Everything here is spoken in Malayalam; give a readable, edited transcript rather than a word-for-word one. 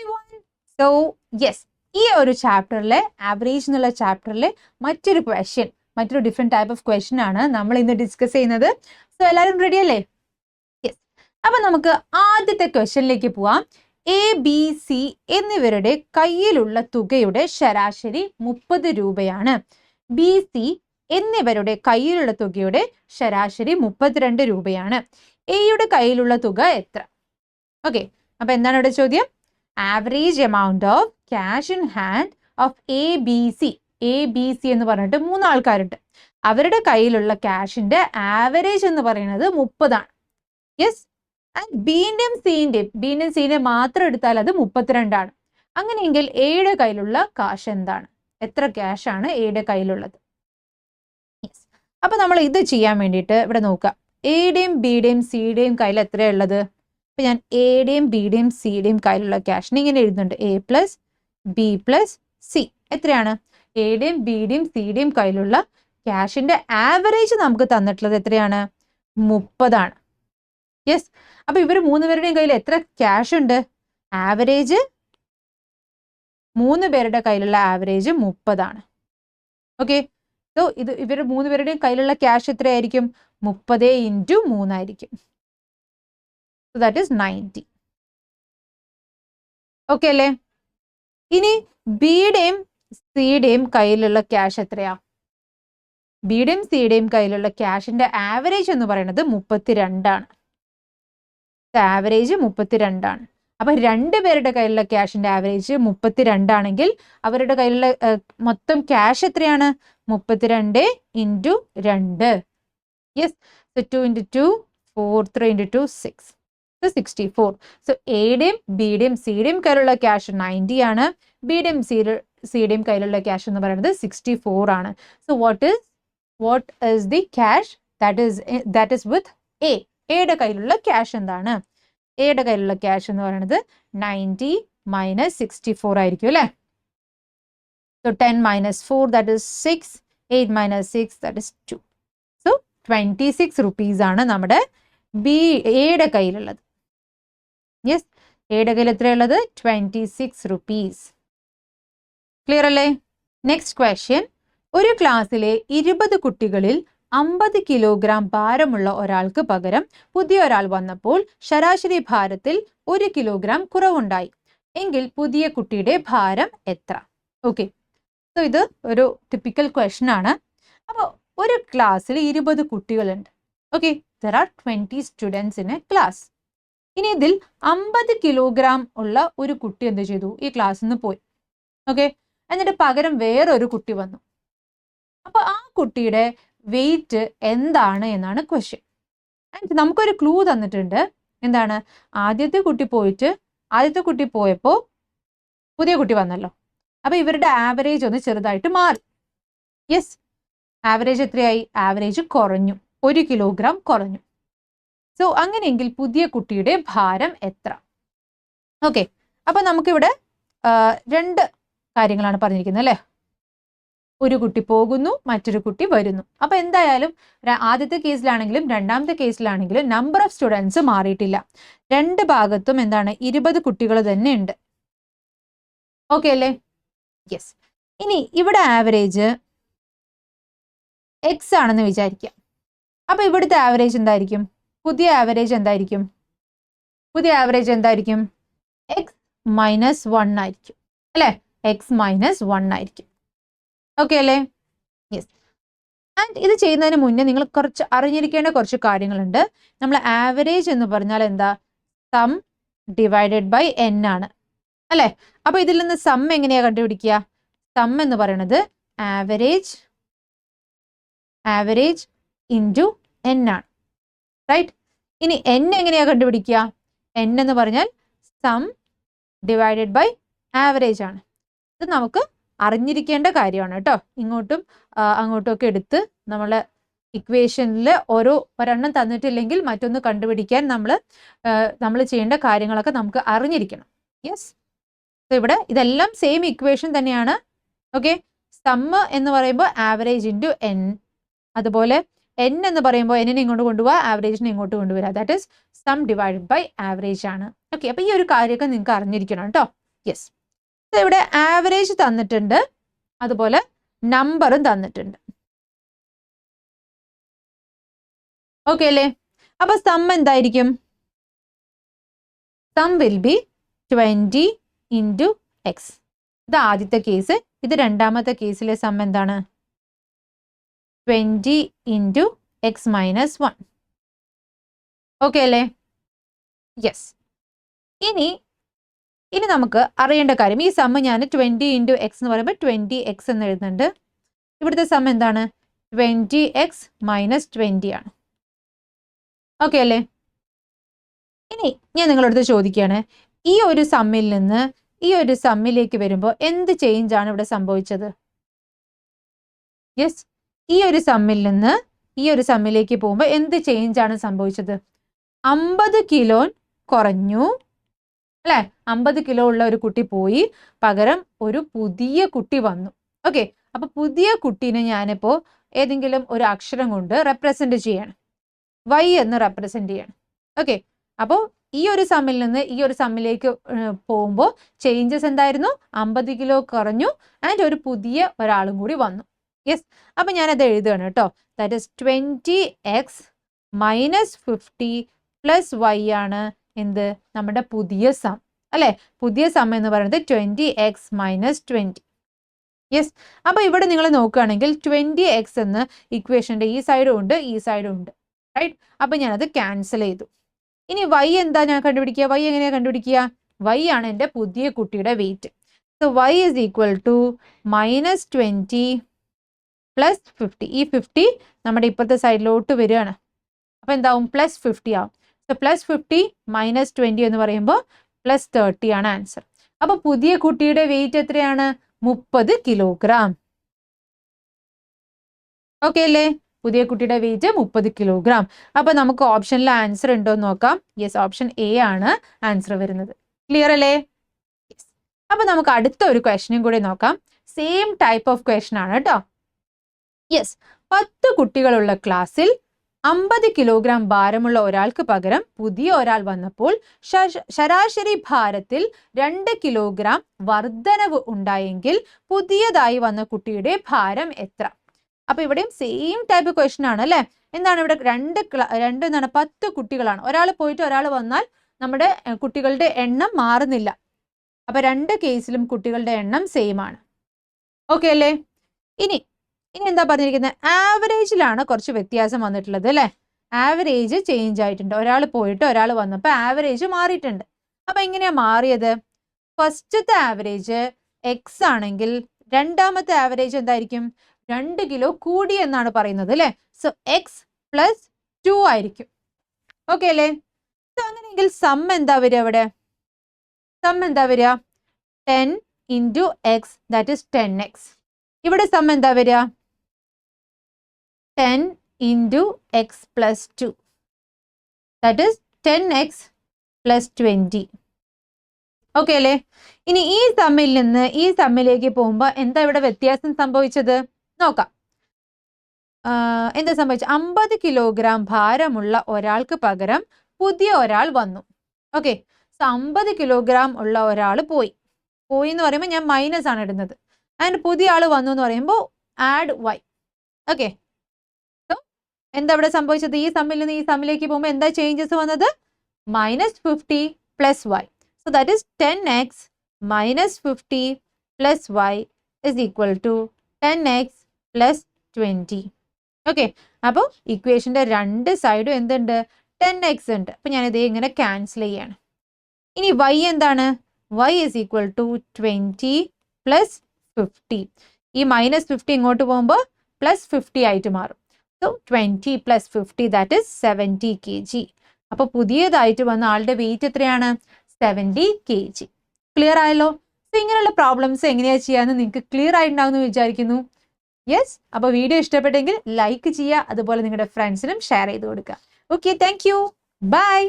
everyone? So, yes, ഈ ഒരു ചാപ്റ്ററിലെ ആവറേജ് എന്നുള്ള ചാപ്റ്ററിലെ മറ്റൊരു ക്വസ്റ്റ്യൻ, മറ്റൊരു ഡിഫറെന്റ് ടൈപ്പ് ഓഫ് ക്വസ്റ്റ്യൻ ആണ് നമ്മൾ ഇന്ന് ഡിസ്കസ് ചെയ്യുന്നത്. സോ എല്ലാവരും റെഡി അല്ലേ? യെസ്. അപ്പൊ നമുക്ക് ആദ്യത്തെ ക്വസ്റ്റ്യനിലേക്ക് പോവാം. എ ബി സി എന്നിവരുടെ കയ്യിലുള്ള തുകയുടെ ശരാശരി 30 രൂപയാണ്. ബി സി എന്നിവരുടെ കയ്യിലുള്ള തുകയുടെ ശരാശരി 32 രൂപയാണ്. എയുടെ കയ്യിലുള്ള തുക എത്ര? ഓക്കെ, അപ്പൊ എന്താണ് ഇവിടെ ചോദ്യം? Average amount of cash in hand of A B C. A B C എന്ന് പറഞ്ഞിട്ട് 3 ആൾക്കാരുണ്ട്. അവരുടെ കയ്യിലുള്ള ക്യാഷിന്റെ ആവറേജ് എന്ന് പറയുന്നത് 30 ആണ്. യെസ്. ആൻഡ് ബിന്റെയും സിന്റെയും മാത്രം എടുത്താൽ അത് 32 ആണ്. അങ്ങനെയെങ്കിൽ എയുടെ കയ്യിലുള്ള കാശ് എന്താണ്? എത്ര ക്യാഷ് ആണ് എയുടെ കയ്യിലുള്ളത്? യെസ്. അപ്പൊ നമ്മൾ ഇത് ചെയ്യാൻ വേണ്ടിയിട്ട് ഇവിടെ നോക്കാം. എയുടെയും ബിയുടെയും സിയുടെയും കയ്യിൽ എത്രയുള്ളത്? അപ്പൊ ഞാൻ എയുടെയും ബിയുടെയും സിയുടെയും കയ്യിലുള്ള ക്യാഷിന് ഇങ്ങനെ എഴുതുന്നുണ്ട്. A plus B plus C എത്രയാണ്? എയുടെയും ബിയുടെയും സിയുടെയും കയ്യിലുള്ള ക്യാഷിന്റെ ആവറേജ് നമുക്ക് തന്നിട്ടുള്ളത് എത്രയാണ്? 30 ആണ്. യെസ്. അപ്പൊ ഇവർ 3 പേരുടെയും കയ്യിൽ എത്ര ക്യാഷ് ഉണ്ട്? ആവറേജ് 3 പേരുടെ കയ്യിലുള്ള ആവറേജ് 30 ആണ്. ഓക്കെ. സോ ഇത് ഇവർ 3 പേരുടെയും കയ്യിലുള്ള ക്യാഷ് എത്രയായിരിക്കും? 30 × 3 ആയിരിക്കും. So that is 90. ഓക്കെ അല്ലേ? ഇനി ബിയുടെയും സിയുടെയും കയ്യിലുള്ള ക്യാഷ് എത്രയാ? ബിയുടെയും സിയുടെയും കയ്യിലുള്ള ക്യാഷിന്റെ ആവറേജ് എന്ന് പറയുന്നത് 32 ആണ്. ആവറേജ് 32 ആണ്. അപ്പൊ 2 പേരുടെ കയ്യിലുള്ള ക്യാഷിന്റെ ആവറേജ് 32 ആണെങ്കിൽ അവരുടെ കയ്യിലുള്ള മൊത്തം ക്യാഷ് എത്രയാണ്? 32 × 2. യെസ്. So 2 × 2 4 3 × 2 6. 64. സോ എയുടെയും ബിയുടെയും സിയുടെയും കയ്യിലുള്ള ക്യാഷ് 90 ആണ്. ബിയുടെയും സിയുടെയും കയ്യിലുള്ള ക്യാഷ് എന്ന് പറയുന്നത് 64 ആണ്. So what is the cash that is with a? എയുടെ കയ്യിലുള്ള ക്യാഷ് എന്താണ്? എയുടെ കയ്യിലുള്ള ക്യാഷ് എന്ന് പറയുന്നത് 90 - 64 ആയിരിക്കും അല്ലേ? So 10 - 4 that is 6. 8 - 6 that is 2. So 26 rupees ആണ് നമ്മുടെ എയുടെ കയ്യിലുള്ളത്. യെസ്. എയുടെ കയ്യിൽ എത്രയുള്ളത്? 26 rupees. ക്ലിയർ അല്ലേ? Next question. ഒരു ക്ലാസ്സിലെ 20 കുട്ടികളിൽ 50 കിലോഗ്രാം ഭാരമുള്ള ഒരാൾക്ക് പകരം പുതിയ ഒരാൾ വന്നപ്പോൾ ശരാശരി ഭാരത്തിൽ 1 കിലോഗ്രാം കുറവുണ്ടായി എങ്കിൽ പുതിയ കുട്ടിയുടെ ഭാരം എത്ര? ഓക്കെ. സോ ഇത് ഒരു ടിപ്പിക്കൽ ക്വസ്റ്റ്യൻ ആണ്. അപ്പോൾ ഒരു ക്ലാസ്സിൽ 20 കുട്ടികളുണ്ട്. Okay, there are 20 students in a class. ഇനി ഇതിൽ 50 കിലോഗ്രാം ഉള്ള ഒരു കുട്ടി എന്ത് ചെയ്തു? ഈ ക്ലാസ്സിൽ നിന്ന് പോയി. ഓക്കെ, എന്നിട്ട് പകരം വേറൊരു കുട്ടി വന്നു. അപ്പൊ ആ കുട്ടിയുടെ വെയിറ്റ് എന്താണ് എന്നാണ് ക്വസ്റ്റ്യൻ. ആൻഡ് നമുക്കൊരു ക്ലൂ തന്നിട്ടുണ്ട്. എന്താണ്? ആദ്യത്തെ കുട്ടി പോയപ്പോൾ പുതിയ കുട്ടി വന്നല്ലോ. അപ്പൊ ഇവരുടെ ആവറേജ് ഒന്ന് ചെറുതായിട്ട് മാറി. യെസ്. ആവറേജ് എത്രയായി? ആവറേജ് കുറഞ്ഞു. 1 കിലോഗ്രാം കുറഞ്ഞു. സോ അങ്ങനെയെങ്കിൽ പുതിയ കുട്ടിയുടെ ഭാരം എത്ര? ഓക്കെ. അപ്പൊ നമുക്കിവിടെ 2 കാര്യങ്ങളാണ് പറഞ്ഞിരിക്കുന്നത് അല്ലേ? ഒരു കുട്ടി പോകുന്നു, മറ്റൊരു കുട്ടി വരുന്നു. അപ്പൊ എന്തായാലും ആദ്യത്തെ കേസിലാണെങ്കിലും രണ്ടാമത്തെ കേസിലാണെങ്കിലും നമ്പർ ഓഫ് സ്റ്റുഡൻസ് മാറിയിട്ടില്ല. 2 ഭാഗത്തും എന്താണ്? 20 കുട്ടികൾ തന്നെ ഉണ്ട്. ഓക്കെ അല്ലേ? യെസ്. ഇനി ഇവിടെ ആവറേജ് എക്സ് ആണെന്ന് വിചാരിക്കാം. അപ്പൊ ഇവിടുത്തെ ആവറേജ് എന്തായിരിക്കും? പുതിയ ആവറേജ് എന്തായിരിക്കും? എക്സ് - 1 ആയിരിക്കും അല്ലെ? എക്സ് - 1 ആയിരിക്കും. ഓക്കെ അല്ലേ? യെസ്. ആൻഡ് ഇത് ചെയ്യുന്നതിന് മുന്നേ നിങ്ങൾ കുറച്ച് അറിഞ്ഞിരിക്കേണ്ട കുറച്ച് കാര്യങ്ങളുണ്ട്. നമ്മൾ ആവറേജ് എന്ന് പറഞ്ഞാൽ എന്താ? സം ഡിവൈഡഡ് ബൈ n ആണ് അല്ലെ? അപ്പൊ ഇതിൽ നിന്ന് സം എങ്ങനെയാ കണ്ടുപിടിക്കുക? സം എന്ന് പറയുന്നത് ആവറേജ് ഇൻറ്റു n ആണ്. റൈറ്റ്? ഇനി n എങ്ങനെയാ കണ്ടുപിടിക്കുക? n എന്ന് പറഞ്ഞാൽ സം ഡിവൈഡഡ് ബൈ ആവറേജ് ആണ്. ഇത് നമുക്ക് അറിഞ്ഞിരിക്കേണ്ട കാര്യമാണ് കേട്ടോ. ഇങ്ങോട്ടും അങ്ങോട്ടും ഒക്കെ എടുത്ത് നമ്മളെ ഇക്വേഷനിൽ ഒരെണ്ണം തന്നിട്ടില്ലെങ്കിൽ മറ്റൊന്ന് കണ്ടുപിടിക്കാൻ നമ്മൾ ചെയ്യേണ്ട കാര്യങ്ങളൊക്കെ നമുക്ക് അറിഞ്ഞിരിക്കണം. യെസ്. ഇവിടെ ഇതെല്ലാം സെയിം ഇക്വേഷൻ തന്നെയാണ്. ഓക്കെ. സമ്മ് എന്ന് പറയുമ്പോൾ ആവറേജ് ഇൻറ്റു n, അതുപോലെ n എന്ന് പറയുമ്പോൾ എന്നിനെ ഇങ്ങോട്ട് കൊണ്ടുപോവുക, ആവറേജിനെ ഇങ്ങോട്ട് കൊണ്ടുവരിക. That is sum divided by average ആണ്. ഓക്കെ. അപ്പൊ ഈ ഒരു കാര്യമൊക്കെ നിങ്ങൾക്ക് അറിഞ്ഞിരിക്കണം കേട്ടോ. യെസ്, ഇവിടെ ആവറേജ് തന്നിട്ടുണ്ട്, അതുപോലെ നമ്പറും തന്നിട്ടുണ്ട്. ഓക്കെ അല്ലേ? അപ്പൊ സം എന്തായിരിക്കും? Sum will be 20 into X. ഇത് ആദ്യത്തെ കേസ്. ഇത് രണ്ടാമത്തെ കേസിലെ സം എന്താണ്? 20 ഇൻറ്റു എക്സ് മൈനസ് 1. ഓക്കെ അല്ലേ? യെസ്. ഇനി നമുക്ക് അറിയേണ്ട കാര്യം, ഈ സം ഞാൻ 20 ഇൻറ്റു എക്സ് എന്ന് പറയുമ്പോൾ 20x എന്ന് എഴുതുന്നുണ്ട്. ഇവിടുത്തെ സം എന്താണ്? 20x മൈനസ് 20 ആണ്. ഓക്കെ അല്ലേ? ഇനി ഞാൻ നിങ്ങളടുത്ത് ചോദിക്കുകയാണ്, ഈ ഒരു സമ്മിൽ നിന്ന് ഈ ഒരു സമ്മിലേക്ക് വരുമ്പോൾ എന്ത് ചേഞ്ച് ആണ് ഇവിടെ സംഭവിച്ചത്? യെസ്, ഈ ഒരു സമ്മിൽ നിന്ന് ഈ ഒരു സമ്മിലേക്ക് പോകുമ്പോൾ എന്ത് ചേഞ്ച് ആണ് സംഭവിച്ചത്? 50 കിലോ കുറഞ്ഞു അല്ലെ? 50 കിലോ ഉള്ള ഒരു കുട്ടി പോയി, പകരം ഒരു പുതിയ കുട്ടി വന്നു. ഓക്കെ, അപ്പൊ പുതിയ കുട്ടീനെ ഞാനിപ്പോ ഏതെങ്കിലും ഒരു അക്ഷരം കൊണ്ട് റെപ്രസെന്റ് ചെയ്യണം, y എന്ന് റെപ്രസെന്റ് ചെയ്യണം. ഓക്കെ, അപ്പോൾ ഈ ഒരു സമ്മിൽ നിന്ന് ഈ ഒരു സമ്മിലേക്ക് പോകുമ്പോൾ ചേഞ്ചസ് എന്തായിരുന്നു? 50 കിലോ കുറഞ്ഞു ആൻഡ് ഒരു പുതിയ ഒരാളും കൂടി വന്നു. യെസ്, അപ്പൊ ഞാനത് എഴുതുകയാണ് കേട്ടോ. That is 20x minus 50 plus y ആണ് എന്ത്? നമ്മുടെ പുതിയ സം അല്ലെ? പുതിയ സം എന്ന് പറയുന്നത് 20x മൈനസ് 20. യെസ്, അപ്പൊ ഇവിടെ നിങ്ങൾ നോക്കുകയാണെങ്കിൽ 20x എന്ന് ഇക്വേഷന്റെ ഈ സൈഡും ഉണ്ട്, ഈ സൈഡും ഉണ്ട്, റൈറ്റ്? അപ്പൊ ഞാനത് ക്യാൻസൽ ചെയ്തു. ഇനി y എന്താ ഞാൻ കണ്ടുപിടിക്കുക? y എങ്ങനെയാ കണ്ടുപിടിക്കുക? y ആണ് എൻ്റെ പുതിയ കുട്ടിയുടെ weight. So y is equal to minus 20 plus 50. ഈ 50 നമ്മുടെ ഇപ്പോഴത്തെ സൈഡിലോട്ട് വരികയാണ്. അപ്പൊ എന്താവും? പ്ലസ് 50 ആവും. സോ പ്ലസ് 50 മൈനസ് 20 എന്ന് പറയുമ്പോൾ പ്ലസ് 30 ആണ് ആൻസർ. അപ്പൊ പുതിയ കുട്ടിയുടെ വെയിറ്റ് എത്രയാണ്? 30 കിലോഗ്രാം. ഓക്കെ അല്ലേ? പുതിയ കുട്ടിയുടെ വെയിറ്റ് 30 കിലോഗ്രാം. അപ്പൊ നമുക്ക് ഓപ്ഷനിൽ ആൻസർ ഉണ്ടോ എന്ന് നോക്കാം. യെസ്, ഓപ്ഷൻ എ ആണ് ആൻസർ വരുന്നത്. ക്ലിയർ അല്ലേ? യെസ്. അപ്പൊ നമുക്ക് അടുത്ത ഒരു ക്വസ്റ്റ്യനും കൂടി നോക്കാം. സെയിം ടൈപ്പ് ഓഫ് ക്വസ്റ്റ്യൻ ആണ് കേട്ടോ. യെസ്, 10 കുട്ടികളുള്ള ക്ലാസ്സിൽ 50 കിലോഗ്രാം ഭാരമുള്ള ഒരാൾക്ക് പകരം പുതിയ ഒരാൾ വന്നപ്പോൾ ശരാശരി ഭാരത്തിൽ 2 കിലോഗ്രാം വർധനവ് ഉണ്ടായെങ്കിൽ പുതിയതായി വന്ന കുട്ടിയുടെ ഭാരം എത്ര? അപ്പൊ ഇവിടെയും സെയിം ടൈപ്പ് ക്വസ്റ്റ്യൻ ആണ് അല്ലെ? എന്താണ് ഇവിടെ? രണ്ട് എന്താണ്? 10 കുട്ടികളാണ്. ഒരാൾ പോയിട്ട് ഒരാൾ വന്നാൽ നമ്മുടെ കുട്ടികളുടെ എണ്ണം മാറുന്നില്ല. അപ്പൊ രണ്ട് കേസിലും കുട്ടികളുടെ എണ്ണം സെയിം ആണ്. ഓക്കെ അല്ലേ? ഇനി എന്താ പറഞ്ഞിരിക്കുന്നത്? ആവറേജിലാണ് കുറച്ച് വ്യത്യാസം വന്നിട്ടുള്ളത് അല്ലെ? ആവറേജ് ചേഞ്ച് ആയിട്ടുണ്ട്. ഒരാൾ പോയിട്ട് ഒരാൾ വന്നപ്പോൾ ആവറേജ് മാറിയിട്ടുണ്ട്. അപ്പൊ എങ്ങനെയാ മാറിയത്? ഫസ്റ്റത്തെ ആവറേജ് എക്സ് ആണെങ്കിൽ രണ്ടാമത്തെ ആവറേജ് എന്തായിരിക്കും? 2 കിലോ കൂടി എന്നാണ് പറയുന്നത് അല്ലെ? സോ എക്സ് പ്ലസ് 2 ആയിരിക്കും. ഓക്കെ അല്ലേ? അങ്ങനെയെങ്കിൽ സം എന്താ വരിക? അവിടെ സം എന്താ വരിക? 10 into X, that is 10x. ഇവിടെ സം എന്താ വരിക? 10 into X plus 2, that is 10x plus 20. Okay അല്ലേ? ഇനി ഈ സമ്മിൽ നിന്ന് ഈ സമ്മിലേക്ക് പോകുമ്പോൾ എന്താ ഇവിടെ വ്യത്യാസം സംഭവിച്ചത്? നോക്കാം. എന്താ സംഭവിച്ചത്? 50 കിലോഗ്രാം ഭാരമുള്ള ഒരാൾക്ക് പകരം പുതിയ ഒരാൾ വന്നു. ഓക്കെ, സോ 50 കിലോഗ്രാം ഉള്ള ഒരാൾ പോയി എന്ന് പറയുമ്പോൾ ഞാൻ മൈനസ് ആണ് ഇടുന്നത്. ആൻഡ് പുതിയ ആൾ വന്നു എന്ന് പറയുമ്പോൾ ആഡ് y. ഓക്കെ, സോ എന്താ ഇവിടെ സംഭവിച്ചത്? ഈ സമ്മിൽ നിന്ന് ഈ സമ്മിലേക്ക് പോകുമ്പോൾ എന്താ ചേഞ്ചസ് വന്നത്? Minus 50 plus y. So that is 10x minus 50 plus y is equal to 10x plus 20. Okay, അപ്പോൾ ഇക്വേഷന്റെ രണ്ട് സൈഡും എന്തുണ്ട്? 10x ഉണ്ട്. അപ്പൊ ഞാനിത് ഇങ്ങനെ ക്യാൻസൽ ചെയ്യാണ്. ഇനി y എന്താണ്? y is equal to 20 plus 50. ഈ മൈനസ് 50 ഇങ്ങോട്ട് പോകുമ്പോൾ പ്ലസ് 50 ആയിട്ട് മാറും. So 20 plus 50 that is 70 kg. അപ്പൊ പുതിയതായിട്ട് വന്ന ആളുടെ വെയിറ്റ് എത്രയാണ്? 70 kg. ക്ലിയർ ആയല്ലോ? സോ ഇങ്ങനെയുള്ള പ്രോബ്ലംസ് എങ്ങനെയാ ചെയ്യാന്ന് നിങ്ങൾക്ക് ക്ലിയർ ആയിട്ടുണ്ടാവും എന്ന് വിചാരിക്കുന്നു. യെസ്, അപ്പോൾ വീഡിയോ ഇഷ്ടപ്പെട്ടെങ്കിൽ ലൈക്ക് ചെയ്യുക, അതുപോലെ നിങ്ങളുടെ ഫ്രണ്ട്സിനും ഷെയർ ചെയ്ത് കൊടുക്കുക. Okay, thank you, by.